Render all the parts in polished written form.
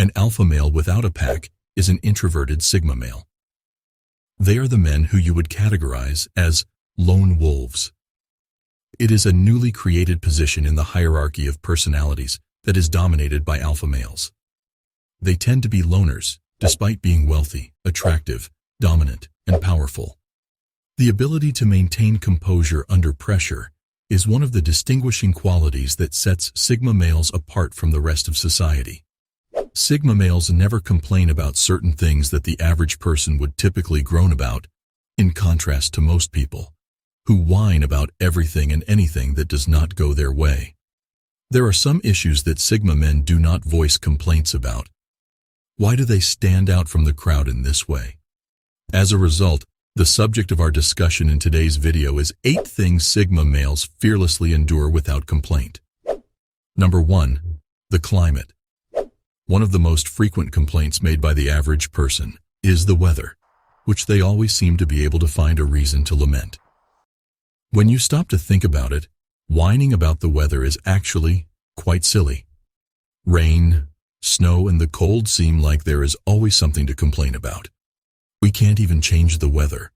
An alpha male without a pack is an introverted sigma male. They are the men who you would categorize as lone wolves. It is a newly created position in the hierarchy of personalities that is dominated by alpha males. They tend to be loners, despite being wealthy, attractive, dominant, and powerful. The ability to maintain composure under pressure is one of the distinguishing qualities that sets sigma males apart from the rest of society. Sigma males never complain about certain things that the average person would typically groan about, in contrast to most people, who whine about everything and anything that does not go their way. There are some issues that sigma men do not voice complaints about. Why do they stand out from the crowd in this way? As a result, the subject of our discussion in today's video is 8 things sigma males fearlessly endure without complaint. Number 1. The climate. One of the most frequent complaints made by the average person is the weather, which they always seem to be able to find a reason to lament. When you stop to think about it, whining about the weather is actually quite silly. Rain, snow, and the cold seem like there is always something to complain about. We can't even change the weather.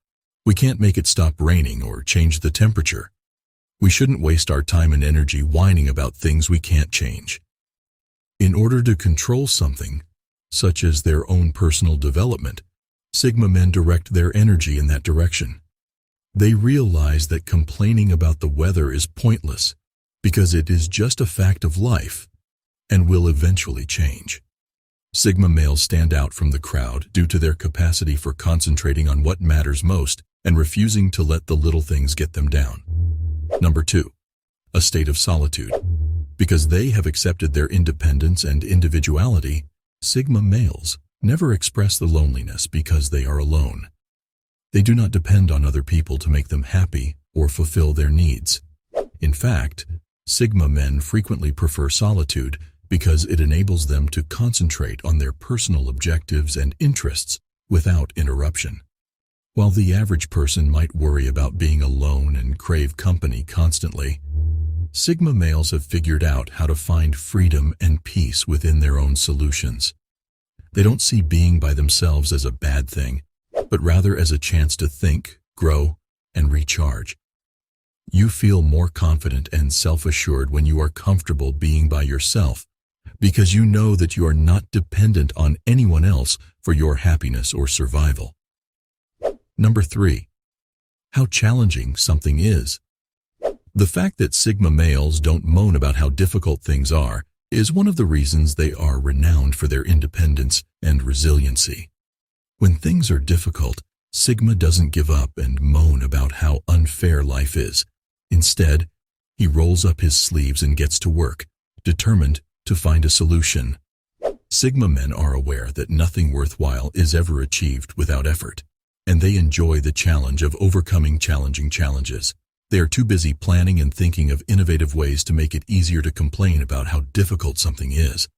We can't make it stop raining or change the temperature. We shouldn't waste our time and energy whining about things we can't change. In order to control something, such as their own personal development, sigma men direct their energy in that direction. They realize that complaining about the weather is pointless because it is just a fact of life and will eventually change. Sigma males stand out from the crowd due to their capacity for concentrating on what matters most and refusing to let the little things get them down. Number 2. A state of solitude. Because they have accepted their independence and individuality, sigma males never express the loneliness because they are alone. They do not depend on other people to make them happy or fulfill their needs. In fact, sigma men frequently prefer solitude because it enables them to concentrate on their personal objectives and interests without interruption. While the average person might worry about being alone and crave company constantly, sigma males have figured out how to find freedom and peace within their own solutions. They don't see being by themselves as a bad thing, but rather as a chance to think, grow, and recharge. You feel more confident and self-assured when you are comfortable being by yourself, because you know that you are not dependent on anyone else for your happiness or survival. Number 3. How challenging something is. The fact that sigma males don't moan about how difficult things are is one of the reasons they are renowned for their independence and resiliency. When things are difficult, sigma doesn't give up and moan about how unfair life is. Instead, he rolls up his sleeves and gets to work, determined to find a solution. Sigma men are aware that nothing worthwhile is ever achieved without effort, and they enjoy the challenge of overcoming challenging challenges. They are too busy planning and thinking of innovative ways to make it easier to complain about how difficult something is.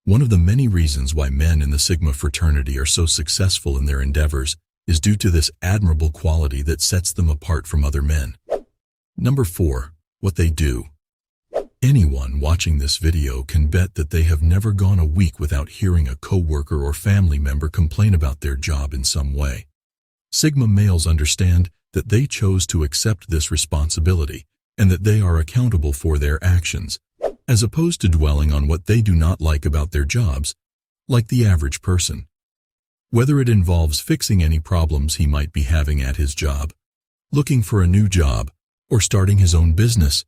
One of the many reasons why men in the Sigma fraternity are so successful in their endeavors is due to this admirable quality that sets them apart from other men. Number 4. What they do. Anyone watching this video can bet that they have never gone a week without hearing a coworker or family member complain about their job in some way. Sigma males understand that they chose to accept this responsibility and that they are accountable for their actions, as opposed to dwelling on what they do not like about their jobs, like the average person. Whether it involves fixing any problems he might be having at his job, looking for a new job, or starting his own business,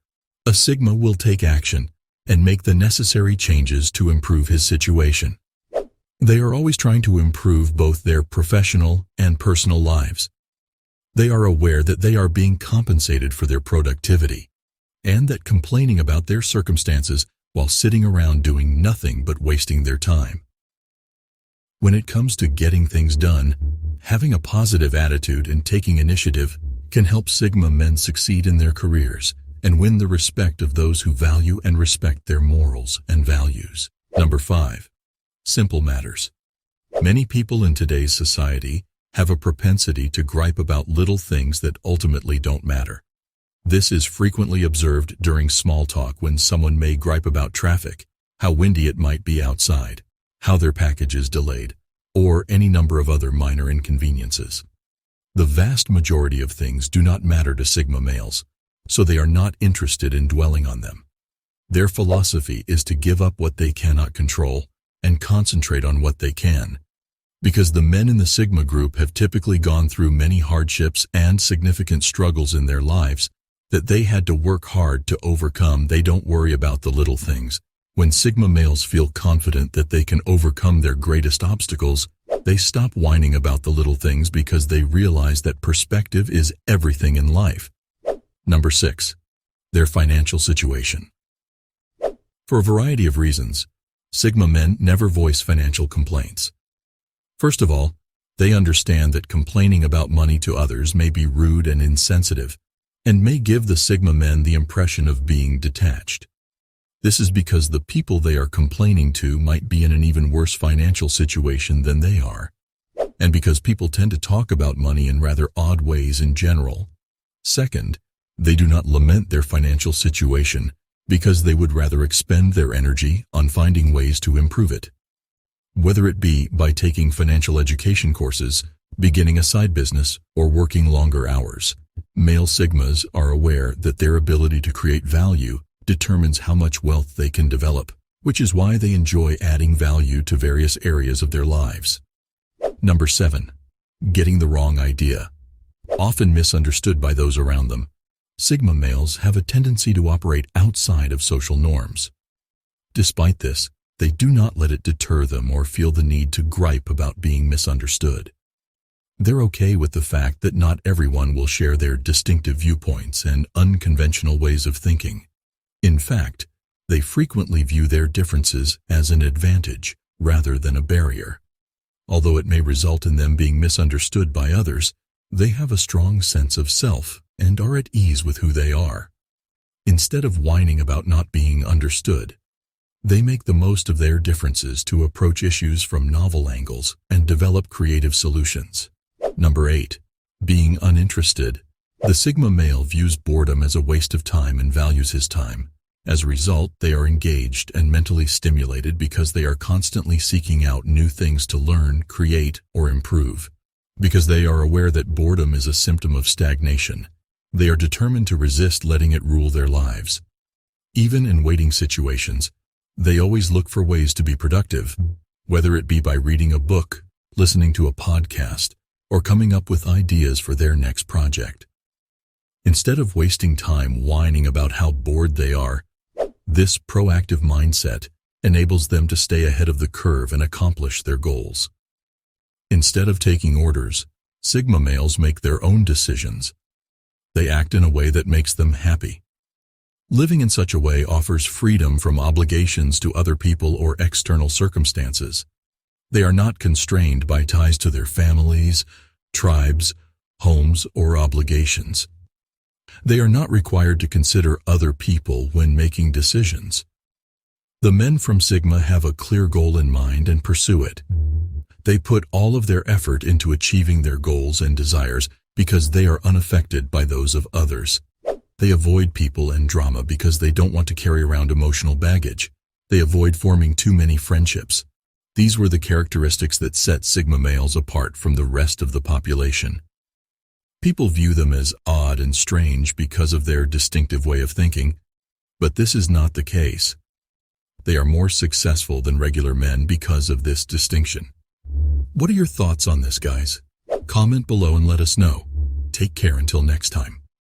a Sigma will take action and make the necessary changes to improve his situation. They are always trying to improve both their professional and personal lives. They are aware that they are being compensated for their productivity, and that complaining about their circumstances while sitting around doing nothing but wasting their time. When it comes to getting things done, having a positive attitude and taking initiative can help Sigma men succeed in their careers and win the respect of those who value and respect their morals and values. Number 5. Simple matters. Many people in today's society have a propensity to gripe about little things that ultimately don't matter. This is frequently observed during small talk when someone may gripe about traffic, how windy it might be outside, how their package is delayed, or any number of other minor inconveniences. The vast majority of things do not matter to Sigma males, so they are not interested in dwelling on them. Their philosophy is to give up what they cannot control and concentrate on what they can. Because the men in the Sigma group have typically gone through many hardships and significant struggles in their lives that they had to work hard to overcome, they don't worry about the little things. When Sigma males feel confident that they can overcome their greatest obstacles, they stop whining about the little things because they realize that perspective is everything in life. Number 6. Their financial situation. For a variety of reasons, Sigma men never voice financial complaints. First of all, they understand that complaining about money to others may be rude and insensitive, and may give the Sigma men the impression of being detached. This is because the people they are complaining to might be in an even worse financial situation than they are, and because people tend to talk about money in rather odd ways in general. Second, they do not lament their financial situation because they would rather expend their energy on finding ways to improve it. Whether it be by taking financial education courses, beginning a side business, or working longer hours, male Sigmas are aware that their ability to create value determines how much wealth they can develop, which is why they enjoy adding value to various areas of their lives. Number 7. Getting the wrong idea. Often misunderstood by those around them, Sigma males have a tendency to operate outside of social norms. Despite this, they do not let it deter them or feel the need to gripe about being misunderstood. They're okay with the fact that not everyone will share their distinctive viewpoints and unconventional ways of thinking. In fact, they frequently view their differences as an advantage rather than a barrier. Although it may result in them being misunderstood by others, they have a strong sense of self and are at ease with who they are. Instead of whining about not being understood, they make the most of their differences to approach issues from novel angles and develop creative solutions. Number 8. Being uninterested. The Sigma male views boredom as a waste of time and values his time. As a result, they are engaged and mentally stimulated because they are constantly seeking out new things to learn, create, or improve. Because they are aware that boredom is a symptom of stagnation, they are determined to resist letting it rule their lives. Even in waiting situations, they always look for ways to be productive, whether it be by reading a book, listening to a podcast, or coming up with ideas for their next project. Instead of wasting time whining about how bored they are, this proactive mindset enables them to stay ahead of the curve and accomplish their goals. Instead of taking orders, Sigma males make their own decisions. They act in a way that makes them happy. Living in such a way offers freedom from obligations to other people or external circumstances. They are not constrained by ties to their families, tribes, homes, or obligations. They are not required to consider other people when making decisions. The men from Sigma have a clear goal in mind and pursue it. They put all of their effort into achieving their goals and desires because they are unaffected by those of others. They avoid people and drama because they don't want to carry around emotional baggage. They avoid forming too many friendships. These were the characteristics that set Sigma males apart from the rest of the population. People view them as odd and strange because of their distinctive way of thinking, but this is not the case. They are more successful than regular men because of this distinction. What are your thoughts on this, guys? Comment below and let us know. Take care until next time.